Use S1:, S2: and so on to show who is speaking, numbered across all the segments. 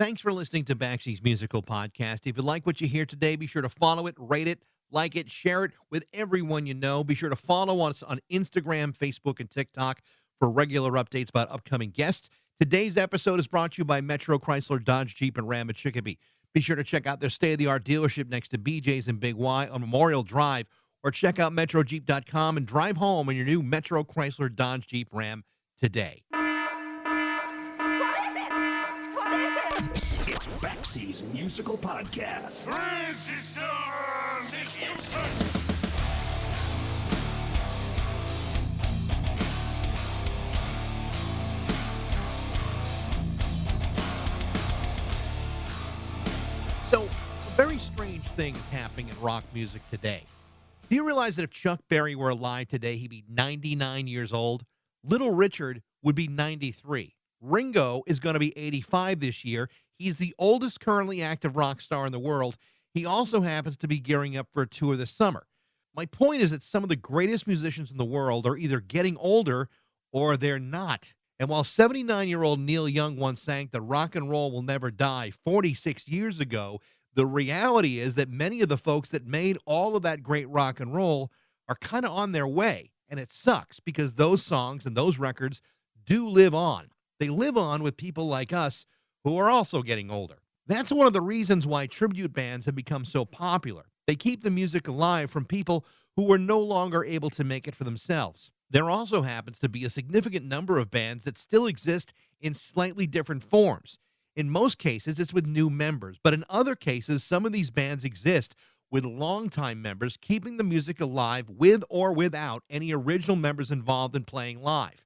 S1: Thanks for listening to Baxie's Musical Podcast. If you like what you hear today, be sure to follow it, rate it, like it, share it with everyone you know. Be sure to follow us on Instagram, Facebook, and TikTok for regular updates about upcoming guests. Today's episode is brought to you by Metro Chrysler Dodge Jeep and Ram at Chicopee. Be sure to check out their state-of-the-art dealership next to BJ's and Big Y on Memorial Drive, or check out MetroJeep.com and drive home in your new Metro Chrysler Dodge Jeep Ram today.
S2: It's Baxie's Musical Podcast. Resistance is useless.
S1: So, a very strange thing is happening in rock music today. Do you realize that if Chuck Berry were alive today, he'd be 99 years old? Little Richard would be 93. Ringo is going to be 85 this year. He's the oldest currently active rock star in the world. He also happens to be gearing up for a tour this summer. My point is that some of the greatest musicians in the world are either getting older or they're not. And while 79-year-old Neil Young once sang that rock and roll will never die 46 years ago, the reality is that many of the folks that made all of that great rock and roll are kind of on their way. And it sucks because those songs and those records do live on. They live on with people like us who are also getting older. That's one of the reasons why tribute bands have become so popular. They keep the music alive from people who are no longer able to make it for themselves. There also happens to be a significant number of bands that still exist in slightly different forms. In most cases, it's with new members, but in other cases, some of these bands exist with longtime members keeping the music alive with or without any original members involved in playing live.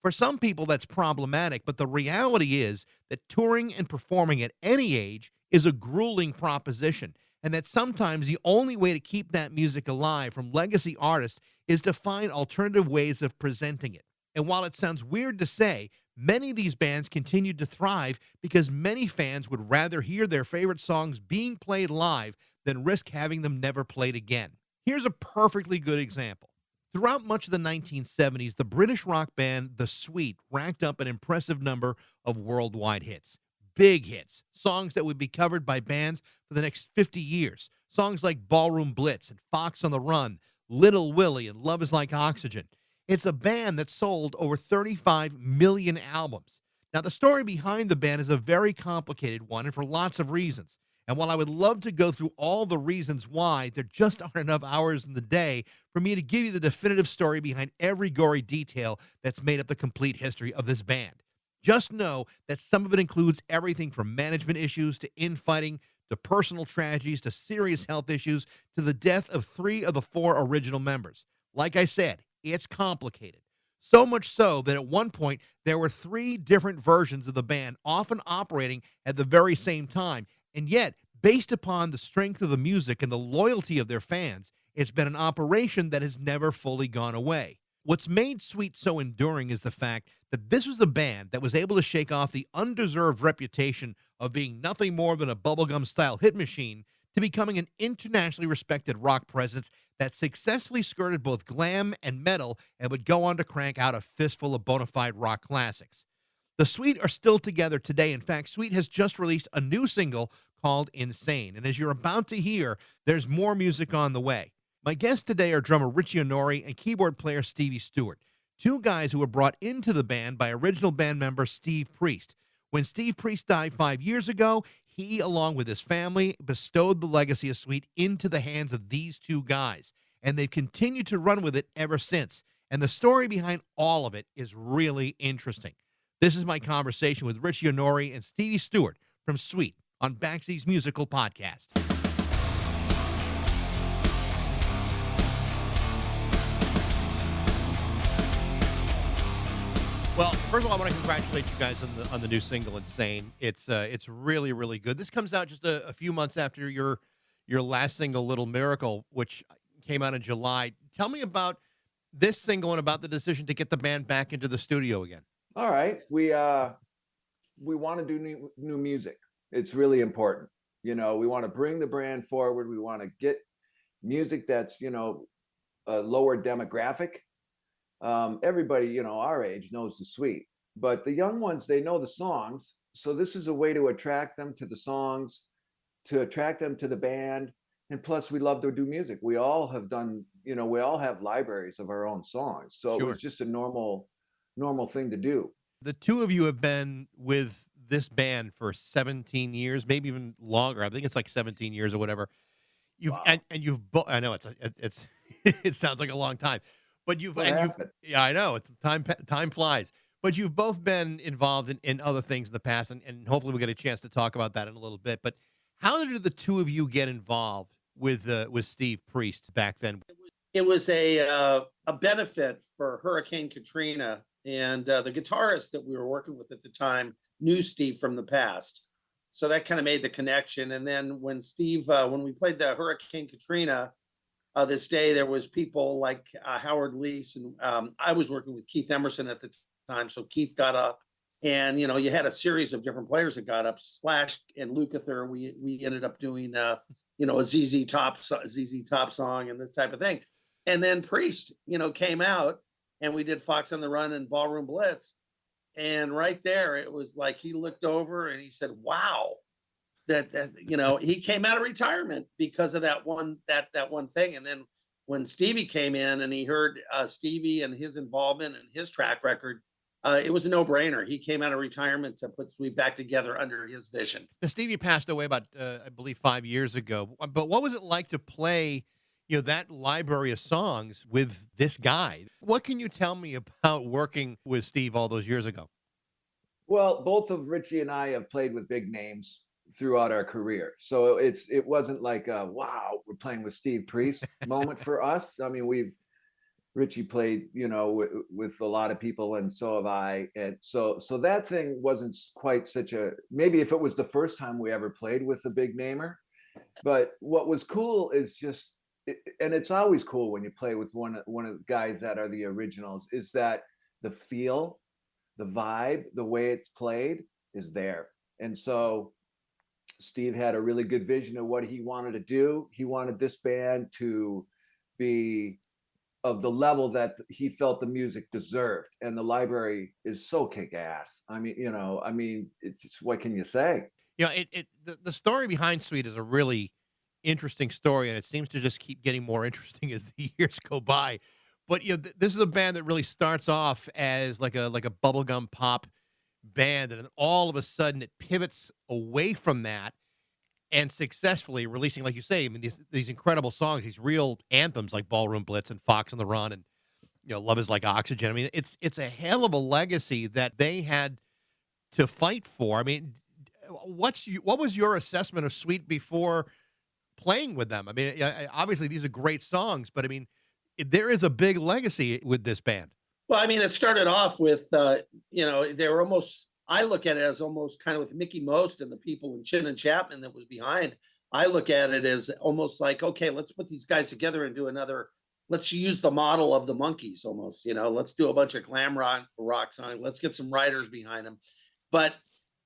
S1: For some people, that's problematic, but the reality is that touring and performing at any age is a grueling proposition, and that sometimes the only way to keep that music alive from legacy artists is to find alternative ways of presenting it. And while it sounds weird to say, many of these bands continued to thrive because many fans would rather hear their favorite songs being played live than risk having them never played again. Here's a perfectly good example. Throughout much of the 1970s, the British rock band The Sweet racked up an impressive number of worldwide hits. Big hits, songs that would be covered by bands for the next 50 years. Songs like Ballroom Blitz and Fox on the Run, Little Willie and Love is Like Oxygen. It's a band that sold over 35 million albums. Now, the story behind the band is a very complicated one, and for lots of reasons. And while I would love to go through all the reasons why, there just aren't enough hours in the day for me to give you the definitive story behind every gory detail that's made up the complete history of this band. Just know that some of it includes everything from management issues to infighting to personal tragedies to serious health issues to the death of 3 of the 4 original members. Like I said, it's complicated. So much so that at one point, there were 3 different versions of the band, often operating at the very same time. And yet, based upon the strength of the music and the loyalty of their fans, it's been an operation that has never fully gone away. What's made Sweet so enduring is the fact that this was a band that was able to shake off the undeserved reputation of being nothing more than a bubblegum-style hit machine to becoming an internationally respected rock presence that successfully skirted both glam and metal and would go on to crank out a fistful of bona fide rock classics. The Sweet are still together today. In fact, Sweet has just released a new single called Insane. And as you're about to hear, there's more music on the way. My guests today are drummer Richie Onori and keyboard player Stevie Stewart, 2 guys who were brought into the band by original band member Steve Priest. When Steve Priest died 5 years ago, he, along with his family, bestowed the legacy of Sweet into the hands of these 2 guys. And they've continued to run with it ever since. And the story behind all of it is really interesting. This is my conversation with Richie Onori and Stevie Stewart from Sweet on Baxie's Musical Podcast. Well, first of all, I want to congratulate you guys on the new single, Insane. It's really, really good. This comes out just a few months after your last single, Little Miracle, which came out in July. Tell me about this single and about the decision to get the band back into the studio again.
S3: All right, we want to do new music. It's really important. You know, we want to bring the brand forward. We want to get music that's, you know, a lower demographic. Everybody, you know, our age knows the Sweet, but the young ones, they know the songs. so this is a way to attract them to the songs, to attract them to the band. And plus we love to do music. We all have done, we all have libraries of our own songs. So it was
S1: Sure.
S3: just a normal thing to do.
S1: The two of you have been with this band for 17 years, maybe even longer. I think it's like 17 years or whatever. You've
S3: Wow.
S1: and you've both. I know it's it sounds like a long time, but
S3: What happened?
S1: yeah, I know it's time flies. But you've both been involved in other things in the past, and hopefully we'll get a chance to talk about that in a little bit. But how did the two of you get involved with Steve Priest back then?
S4: It was a benefit for Hurricane Katrina, and the guitarist that we were working with at the time knew Steve from the past, so that kind of made the connection. And then when when we played the Hurricane Katrina, this day there was people like Howard Leese, and I was working with Keith Emerson at the time, so Keith got up, and you had a series of different players that got up. Slash and Lukather, we ended up doing a ZZ Top song and this type of thing. And then Priest, came out, and we did Fox on the Run and Ballroom Blitz. And right there, it was like he looked over and he said, "Wow, that he came out of retirement because of that one thing." And then when Stevie came in and he heard Stevie and his involvement and his track record, it was a no-brainer. He came out of retirement to put Sweet back together under his vision.
S1: Now, Stevie passed away about I believe 5 years ago. But what was it like to play that library of songs with this guy? What can you tell me about working with Steve all those years ago?
S3: Well, both of Richie and I have played with big names throughout our career. So it wasn't like a, wow, we're playing with Steve Priest moment for us. I mean, Richie played, with a lot of people, and so have I. And so that thing wasn't quite such a, maybe if it was the first time we ever played with a big namer. But what was cool is just, and it's always cool when you play with one of the guys that are the originals, is that the feel, the vibe, the way it's played is there. And so Steve had a really good vision of what he wanted to do. He wanted this band to be of the level that he felt the music deserved. And the library is so kick-ass. I mean, it's what can you say?
S1: The story behind Sweet is a really interesting story, and it seems to just keep getting more interesting as the years go by. But this is a band that really starts off as like a bubblegum pop band, and then all of a sudden it pivots away from that and successfully releasing, like you say, I mean, these incredible songs, these real anthems like Ballroom Blitz and Fox on the Run and Love Is Like Oxygen. I mean, it's a hell of a legacy that they had to fight for. I mean, what was your assessment of Sweet before playing with them? I mean, obviously these are great songs, but I mean, there is a big legacy with this band.
S4: Well, I mean, it started off with, they were almost, I look at it as almost kind of with Mickey Most and the people in Chin and Chapman that was behind. I look at it as almost like, okay, let's put these guys together and do let's use the model of the Monkees almost, let's do a bunch of glam rock songs. Let's get some writers behind them. But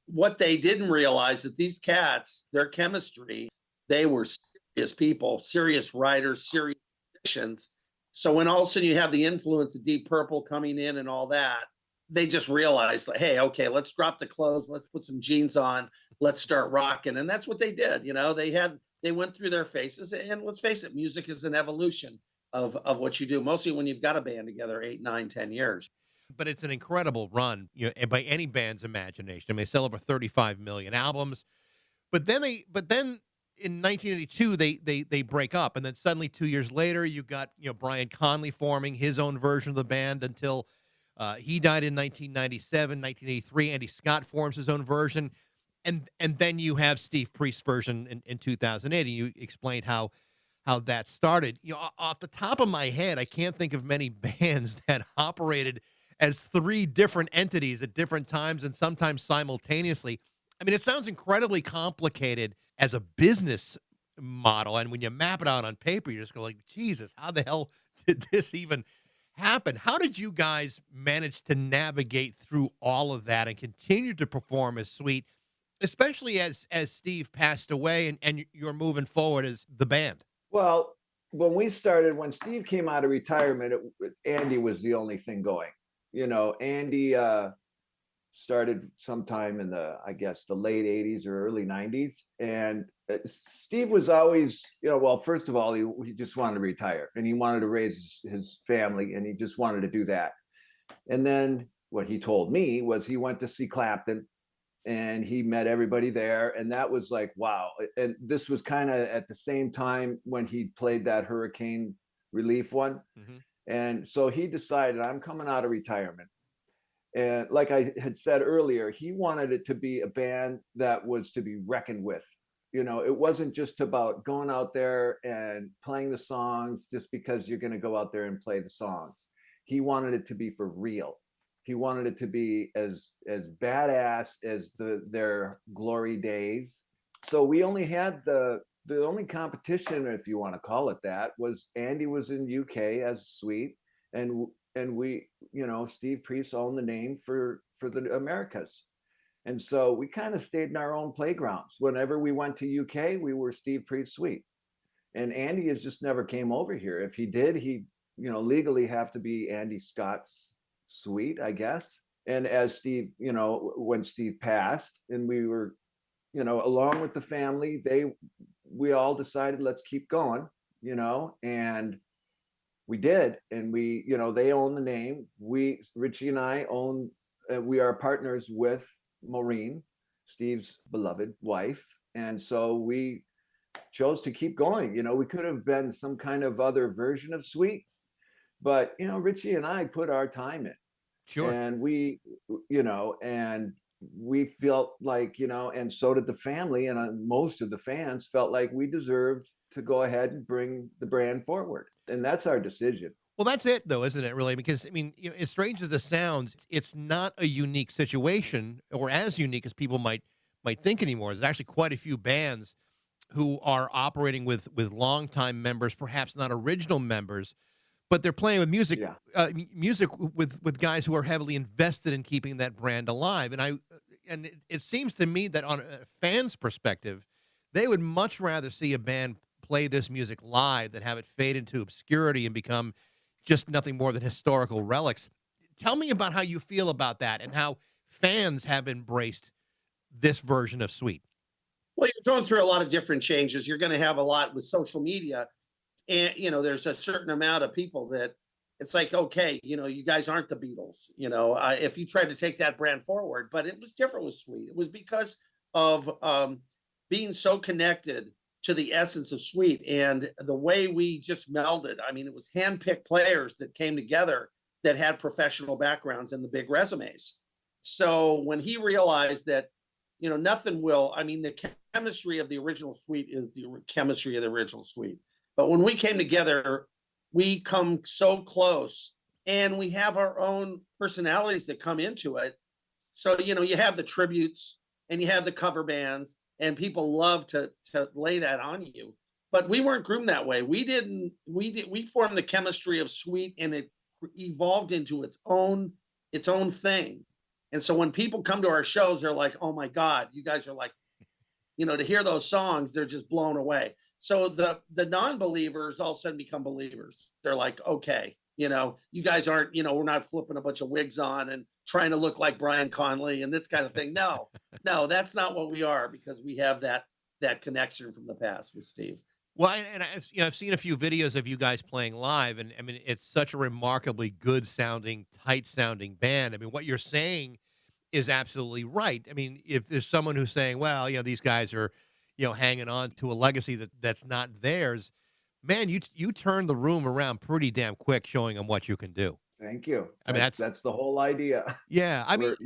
S4: what they didn't realize that these cats, their chemistry, they were serious people, serious writers, serious musicians. So when all of a sudden you have the influence of Deep Purple coming in and all that, they just realized, like, hey, okay, let's drop the clothes, let's put some jeans on, let's start rocking. And that's what they did. They went through their phases, and let's face it, music is an evolution of what you do, mostly when you've got a band together 8, 9, 10 years.
S1: But it's an incredible run, by any band's imagination. I mean, they sell over 35 million albums. But then in 1982 they break up, and then suddenly 2 years later you got Brian Conley forming his own version of the band until he died in 1997. 1983 Andy Scott forms his own version, and then you have Steve Priest's version in 2008, and you explained how that started. Off the top of my head, I can't think of many bands that operated as three different entities at different times and sometimes simultaneously. I mean, it sounds incredibly complicated as a business model, and when you map it out on paper, you just go like, Jesus, how the hell did this even happen? How did you guys manage to navigate through all of that and continue to perform as Sweet, especially as Steve passed away and you're moving forward as the band?
S3: Well, when Steve came out of retirement, Andy was the only thing going. Andy started sometime in the, I guess, the late 80s or early 90s. And Steve was always, well, first of all, he just wanted to retire and he wanted to raise his family and he just wanted to do that. And then what he told me was he went to see Clapton and he met everybody there. And that was like, wow. And this was kind of at the same time when he played that Hurricane Relief one.
S1: Mm-hmm.
S3: And so he decided, I'm coming out of retirement. And like I had said earlier, he wanted it to be a band that was to be reckoned with. It wasn't just about going out there and playing the songs just because you're going to go out there and play the songs. He wanted it to be for real. He wanted it to be as badass as their glory days. So we only had the only competition, if you want to call it that, was Andy was in UK as Sweet, and we, Steve Priest owned the name for the Americas. And so we kind of stayed in our own playgrounds. Whenever we went to UK, we were Steve Priest Sweet. And Andy has just never came over here. If he did, he'd, legally have to be Andy Scott's Sweet, I guess. And as Steve, when Steve passed and we were, along with the family, we all decided, let's keep going, and we did. And we, they own the name. Richie and I we are partners with Maureen, Steve's beloved wife. And so we chose to keep going. We could have been some kind of other version of Sweet, but, Richie and I put our time in.
S1: Sure.
S3: And we, and we felt like, and so did the family. And most of the fans felt like we deserved to go ahead and bring the brand forward. And that's our decision.
S1: Well, that's it, though, isn't it, really? Because, I mean, as strange as this sounds, it's not a unique situation or as unique as people might think anymore. There's actually quite a few bands who are operating with longtime members, perhaps not original members, but they're playing with music, music with guys who are heavily invested in keeping that brand alive. And it seems to me that on a fan's perspective, they would much rather see a band play this music live than have it fade into obscurity and become just nothing more than historical relics. Tell me about how you feel about that and how fans have embraced this version of Sweet.
S4: Well, you're going through a lot of different changes. You're going to have a lot with social media. And, there's a certain amount of people that it's like, okay, you guys aren't the Beatles, if you try to take that brand forward, but it was different with Sweet. It was because of being so connected to the essence of Sweet and the way we just melded. I mean, it was handpicked players that came together that had professional backgrounds and the big resumes. So when he realized that, nothing will, I mean, the chemistry of the original Sweet is the chemistry of the original Sweet. But when we came together, we come so close and we have our own personalities that come into it. So, you have the tributes and you have the cover bands and people love to lay that on you. But we weren't groomed that way. We formed the chemistry of Sweet and it evolved into its own thing. And so when people come to our shows, they're like, oh my God, you guys are like, to hear those songs, they're just blown away. So the non-believers all of a sudden become believers. They're like, okay, you guys aren't, we're not flipping a bunch of wigs on and trying to look like Brian Conley and this kind of thing. No, that's not what we are because we have that connection from the past with Steve.
S1: Well, and I've seen a few videos of you guys playing live, and I mean, it's such a remarkably good sounding, tight sounding band. I mean, what you're saying is absolutely right. I mean, if there's someone who's saying, well, these guys are, hanging on to a legacy that's not theirs, man, you turn the room around pretty damn quick, showing them what you can do.
S3: Thank you.
S1: I mean,
S3: that's the whole idea.
S1: Yeah, I mean,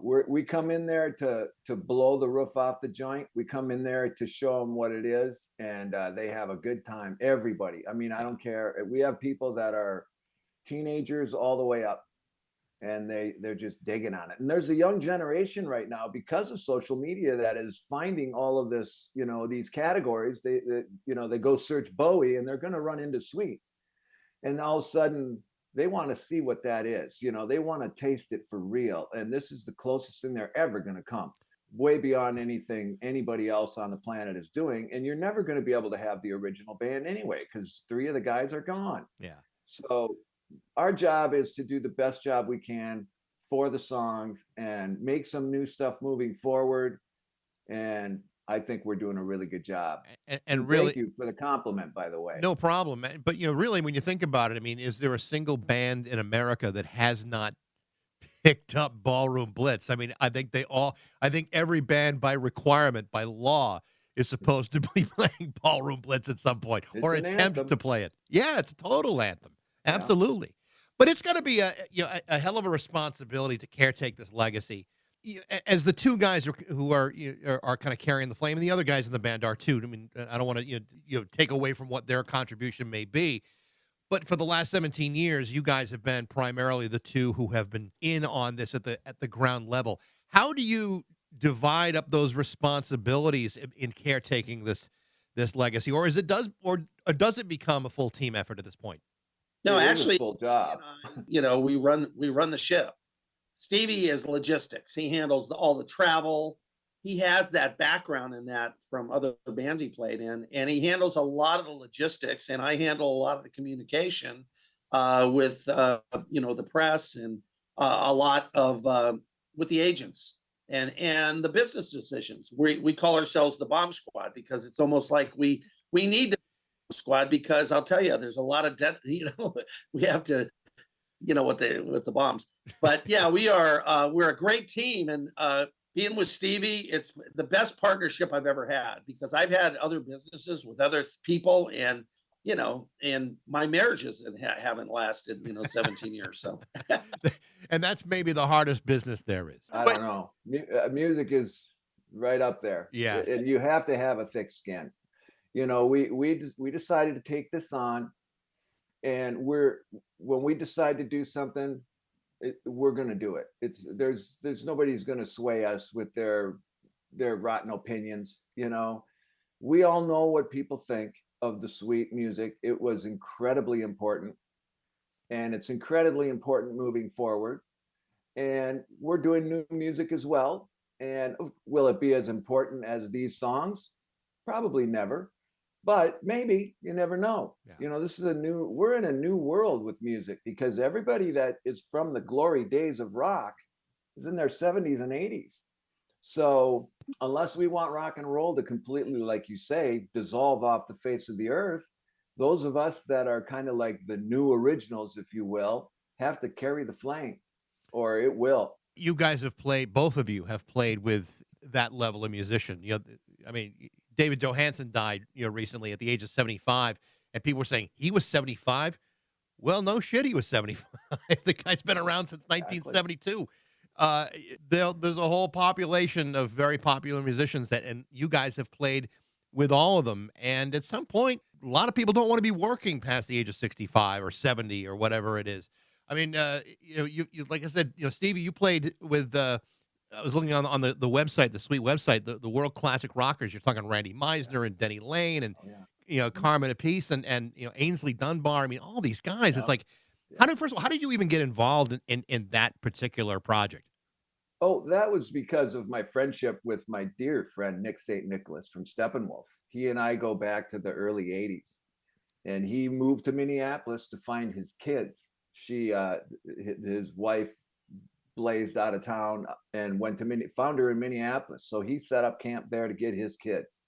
S3: we come in there to blow the roof off the joint. We come in there to show them what it is, and they have a good time. Everybody. I mean, I don't care. We have people that are teenagers all the way up, and they're just digging on it. And there's a young generation right now because of social media that is finding all of this, these categories. They go search Bowie and they're going to run into Sweet, and all of a sudden they want to see what that is. They want to taste it for real. And this is the closest thing they're ever going to come, way beyond anything anybody else on the planet is doing. And you're never going to be able to have the original band anyway, because 3 of the guys are gone.
S1: Yeah.
S3: So our job is to do the best job we can for the songs and make some new stuff moving forward. And I think we're doing a really good job.
S1: And
S3: Thank
S1: really,
S3: you for the compliment, by the way.
S1: no problem. But really, when you think about it, I mean, is there a single band in America that has not picked up Ballroom Blitz? I mean, I think every band by requirement, by law, is supposed to be playing Ballroom Blitz at some point
S3: It's
S1: or
S3: an
S1: attempt
S3: anthem.
S1: to play it. Yeah, it's a total anthem.
S3: Yeah.
S1: Absolutely. But it's got to be a hell of a responsibility to caretake this legacy. As the two guys who are kind of carrying the flame, and the other guys in the band are too. I mean, I don't want to take away from what their contribution may be, but for the last 17 years, you guys have been primarily the two who have been in on this at the ground level. How do you divide up those responsibilities in caretaking this legacy, or does it become a full team effort at this point?
S4: No,
S3: It is a
S4: actually,
S3: full job.
S4: we run the ship. Stevie is logistics. He handles all the travel. He has that background in that from other bands he played in, and he handles a lot of the logistics. And I handle a lot of the communication with the press and a lot of with the agents and the business decisions. We call ourselves the Bomb Squad because it's almost like we need to squad because I'll tell you, there's a lot of we have to with the bombs. But yeah, we're a great team, and being with Stevie, it's the best partnership I've ever had because I've had other businesses with other people, and and my marriages haven't lasted 17 years. So
S3: And
S1: that's maybe the hardest business there is.
S3: I don't know. Music is right up there.
S1: Yeah.
S3: And you have to have a thick skin. We decided to take this on, and when we decide to do something, we're going to do it. There's nobody's going to sway us with their rotten opinions. We all know what people think of the Sweet music. It was incredibly important, and it's incredibly important moving forward. And we're doing new music as well. And will it be as important as these songs? Probably never. But maybe, you never know.
S1: Yeah.
S3: We're in a new world with music because everybody that is from the glory days of rock is in their 70s and 80s. So unless we want rock and roll to completely, like you say, dissolve off the face of the earth, those of us that are kind of like the new originals, if you will, have to carry the flame, or it will.
S1: You guys both of you have played with that level of musician. I mean, David Johansen died, recently at the age of 75, and people were saying he was 75. Well, no shit, he was 75. The guy's been around since 1972. There's a whole population of very popular musicians and you guys have played with all of them. And at some point, a lot of people don't want to be working past the age of 65 or 70 or whatever it is. I mean, you like I said, Stevie, you played with. I was looking on the website, the Sweet website, the World Classic Rockers. You're talking Randy Meisner and Denny Lane and Carmen Apiece and Ainsley Dunbar. I mean, all these guys. Yeah. It's like, how did you even get involved in that particular project?
S3: Oh, that was because of my friendship with my dear friend Nick St. Nicholas from Steppenwolf. He and I go back to the early 80s, and he moved to Minneapolis to find his kids. His wife blazed out of town and found her in Minneapolis. So he set up camp there to get his kids.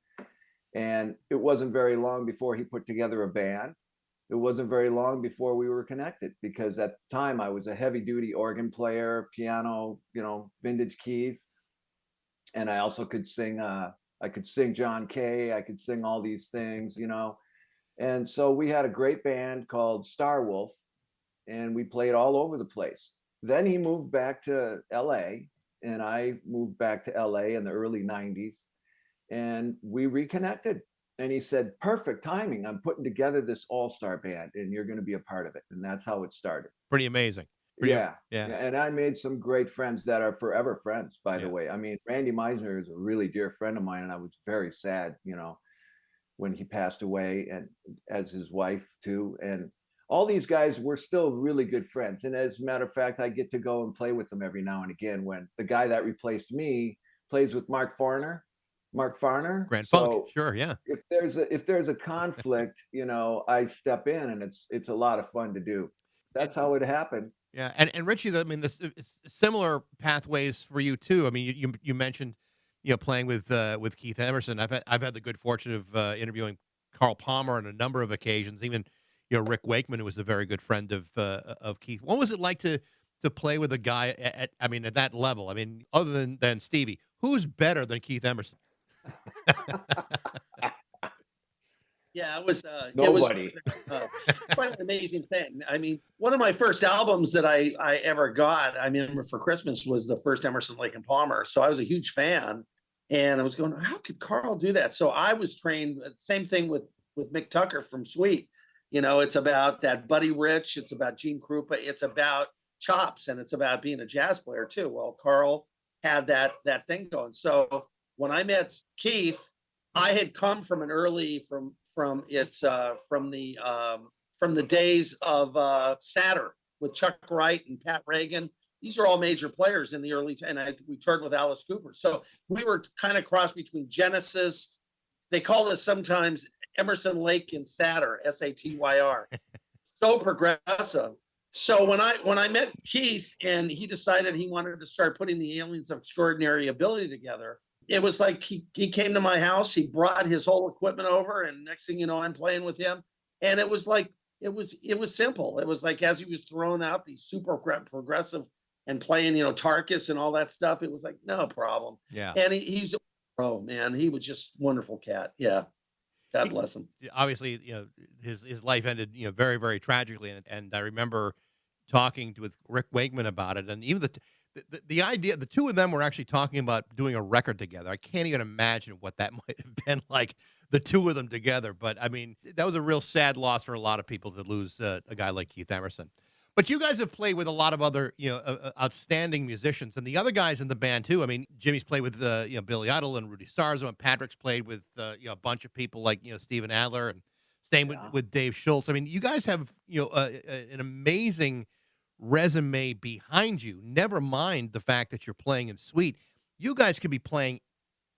S3: And it wasn't very long before he put together a band. It wasn't very long before we were connected because at the time I was a heavy duty organ player, piano, vintage keys. And I also could sing, I could sing John Kay. I could sing all these things, And so we had a great band called Star Wolf, and we played all over the place. Then he moved back to LA, and I moved back to LA in the early 90s, and we reconnected. And he said, perfect timing. I'm putting together this all-star band, and you're going to be a part of it. And that's how it started.
S1: Pretty amazing.
S3: Yeah. And I made some great friends that are forever friends, by the way. I mean, Randy Meisner is a really dear friend of mine, and I was very sad, when he passed away, and as his wife too. And all these guys were still really good friends. And as a matter of fact, I get to go and play with them every now and again when the guy that replaced me plays with Mark Farner.
S1: Grand Funk, sure, yeah.
S3: If there's a conflict, I step in, and it's a lot of fun to do. That's how it happened.
S1: Yeah, and Richie, I mean, this it's similar pathways for you too. I mean, you mentioned, playing with Keith Emerson. I've had the good fortune of interviewing Carl Palmer on a number of occasions. Even Rick Wakeman, who was a very good friend of Keith. What was it like to play with a guy I mean, at that level? I mean, other than Stevie, who's better than Keith Emerson?
S4: Yeah, it was
S3: Nobody.
S4: quite an amazing thing. I mean, one of my first albums that I ever got, I mean, for Christmas was the first Emerson, Lake and Palmer. So I was a huge fan, and I was going, how could Carl do that? So I was trained. Same thing with Mick Tucker from Sweet. It's about that Buddy Rich. It's about Gene Krupa. It's about chops, and it's about being a jazz player too. Well, Carl had that thing going. So when I met Keith, I had come from an early from the days of Saturn with Chuck Wright and Pat Reagan. These are all major players in the early, we toured with Alice Cooper. So we were kind of cross between Genesis. They call us sometimes Emerson, Lake and Satyr, Satyr. So progressive. So when I met Keith and he decided he wanted to start putting the Aliens of Extraordinary Ability together, it was like he came to my house, he brought his whole equipment over, and next thing you know, I'm playing with him. And it was like, it was simple. It was like, as he was throwing out these super progressive and playing, Tarkus and all that stuff, it was like, no problem.
S1: Yeah.
S4: And he's, oh man, he was just wonderful cat. Yeah. God bless him.
S1: Obviously, his life ended, very, very tragically. And I remember talking with Rick Wakeman about it. And even the idea, the two of them were actually talking about doing a record together. I can't even imagine what that might have been like, the two of them together. But I mean, that was a real sad loss for a lot of people to lose a guy like Keith Emerson. But you guys have played with a lot of other, outstanding musicians, and the other guys in the band too. I mean, Jimmy's played with, Billy Idol and Rudy Sarzo, and Patrick's played with, a bunch of people like, Steven Adler, and same with Dave Schultz. I mean, you guys have, an amazing resume behind you. Never mind the fact that you're playing in Sweet. You guys could be playing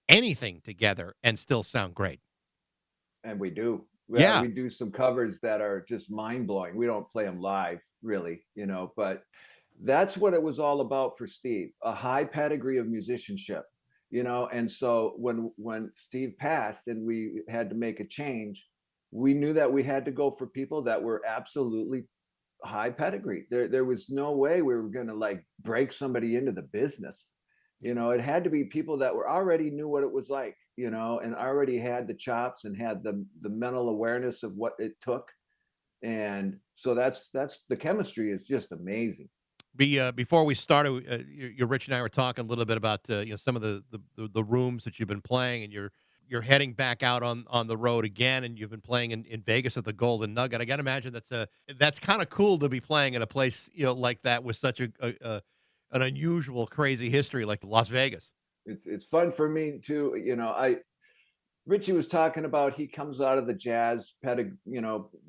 S1: anything together and still sound great.
S3: And we do.
S1: Yeah.
S3: We do some covers that are just mind blowing. We don't play them live, really, but that's what it was all about for Steve, a high pedigree of musicianship, And so when Steve passed and we had to make a change, we knew that we had to go for people that were absolutely high pedigree. There was no way we were going to like break somebody into the business. It had to be people that were already knew what it was like, and already had the chops and had the mental awareness of what it took. And so that's the chemistry is just amazing.
S1: Before we started, Rich and I were talking a little bit about some of the rooms that you've been playing, and you're heading back out on the road again, and you've been playing in Vegas at the Golden Nugget. I got to imagine that's kind of cool to be playing in a place like that with such an unusual, crazy history like Las Vegas.
S3: It's fun for me too. Richie was talking about he comes out of the jazz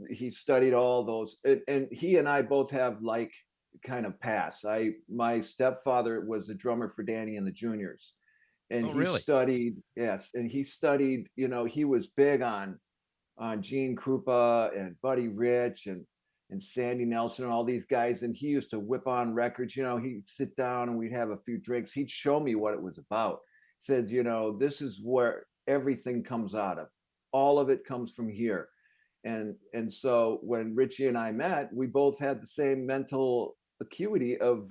S3: he studied all those, and he and I both have like kind of paths. My stepfather was a drummer for Danny and the Juniors, and
S1: really?
S3: studied, yes, and he studied, he was big on Gene Krupa and Buddy Rich and Sandy Nelson and all these guys, and he used to whip on records. He'd sit down and we'd have a few drinks. He'd show me what it was about. Said, this is where everything comes out of. All of it comes from here. And so when Richie and I met, we both had the same mental acuity of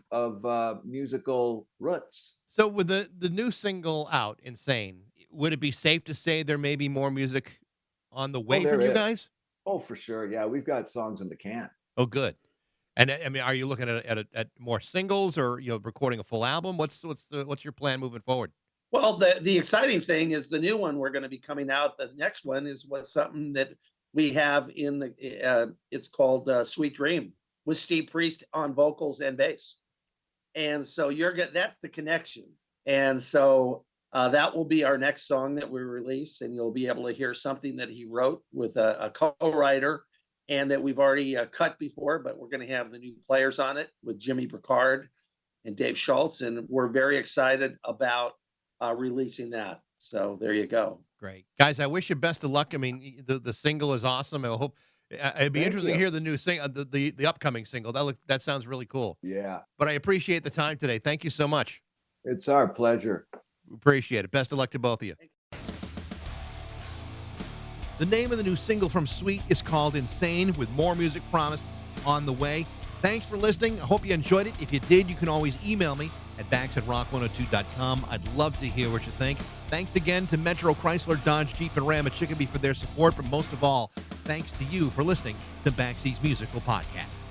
S3: musical roots.
S1: So with the new single out, Insane, would it be safe to say there may be more music on the way from you guys?
S3: Oh, for sure. Yeah, we've got songs in the can.
S1: Oh, good. And I mean, are you looking at more singles, or recording a full album? What's your plan moving forward?
S4: Well, the exciting thing is the new one we're going to be coming out. The next one is something that we have in the it's called Sweet Dream, with Steve Priest on vocals and bass. And so that's the connection. And so that will be our next song that we release, and you'll be able to hear something that he wrote with a co-writer, and that we've already cut before, but we're going to have the new players on it with Jimmy Bricard and Dave Schultz, and we're very excited about releasing that. So there you go.
S1: Great, guys. I wish you best of luck. I mean, the single is awesome. I hope It'd be
S3: Thank
S1: interesting to
S3: you.
S1: hear the new the upcoming single. That sounds really cool.
S3: Yeah,
S1: But I appreciate the time today. Thank you so much.
S3: it's our pleasure.
S1: Appreciate it. Best of luck to both of you. The name of the new single from Sweet is called Insane, with more music promised on the way. Thanks for listening. I hope you enjoyed it. If you did, you can always email me at bax@rock102.com. I'd love to hear what you think. Thanks again to Metro, Chrysler, Dodge, Jeep, and Ram at Chicopee for their support, but most of all, thanks to you for listening to Baxie's Musical Podcast.